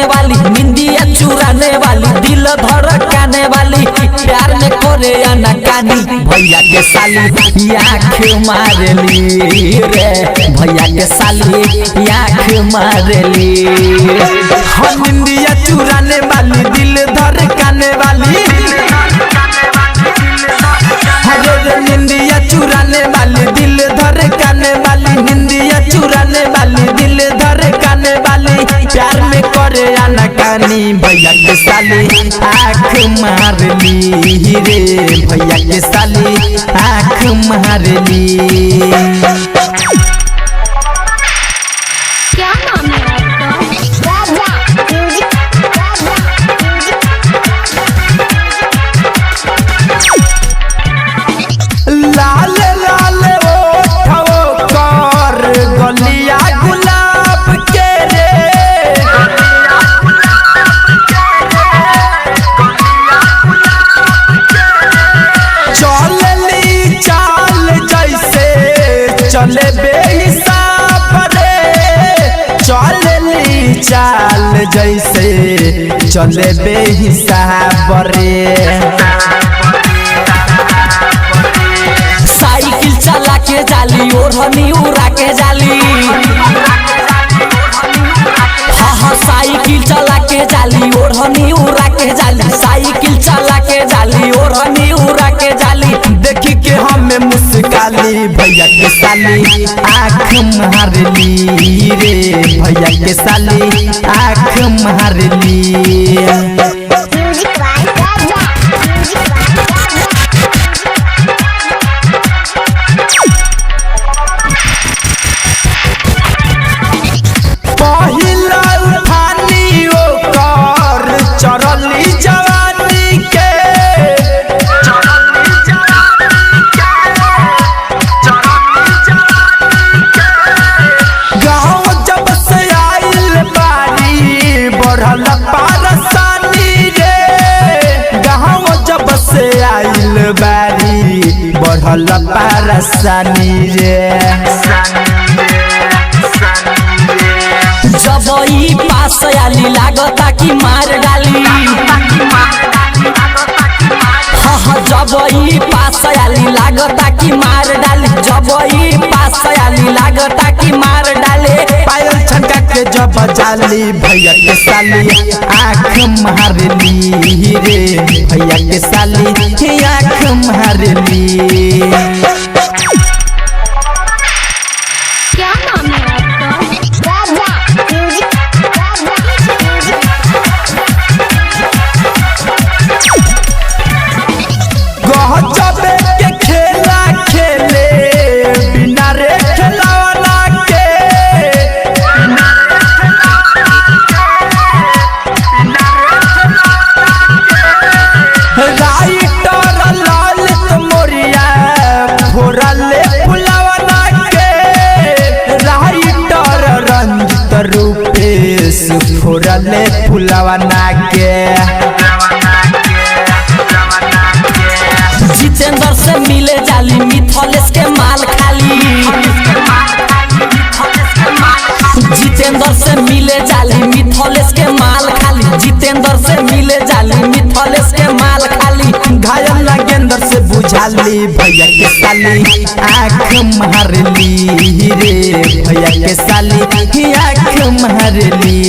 वाली, निंदिया चुराने वाली, दिल धड़काने वाली, प्यार में करे अनकानी। भैया के साली आँख मारली रे, भैया के साली आँख मारली। हम निंदिया चुराने वाली, दिल धड़काने वाली, निंदिया चुराने वाली, दिल धड़काने वाली, निंदिया चुराने वाली, दिल धड़काने वाली, प्यार में करे अनकानी। भैया के साली आँख मारली रे, भैया के साली आँख मारली। क्या नाम है लाल लाल ओठो कर गलिया गुलाब के रे, चलली चाल जैसे चले बेहिसाब रे, चलली चाल जैसे चले बेहिसाब रे। साइकिल चला के जाली, ओढ़नी उड़ा के जाली, हाँ साइकिल चला के जाली, ओढ़नी उड़ा के जाली, साइकिल चला के जाली, ओढ़नी उड़ा के जाली। देखी के हमें मुस्काली, भैया के साली आँख मारली रे, भैया के साली आँख मारली। पहिला उठानी ओकर चढ़ली जवानी के, गाँव जब से आइल बारी बढ़ल परेशानी रे, गाँव जब से आइल बारी बढ़ल परेशानी रे। जब ई पास आली लागता कि मार डाली, हाँ जब ई पास आली लागता कि मार डाली, जब ई पास आली लागता कि मार डाले। पायल छनका के जब जाली, भैया के साली आँख मारली रे, भैया के साली आँख मारली। क्या नाम है गजबे के खेला खेले बिना रे खिलौना के, राइटर ललित मोरिया फोड़ले फुलवना के, राइटर रंजित रूपेश फोड़ले फुलवना के। जितेंद्र से मिले जाली, मिथलेश के माल खाली, जितेंद्र से मिले जाली, मिथलेश के माल खाली, जितेंद्र से मिले जाली, मिथलेश के माल खाली। घायल नागेंद्र से बुझाली, भैया के साली आँख मारली रे, भैया के साली आँख मारली।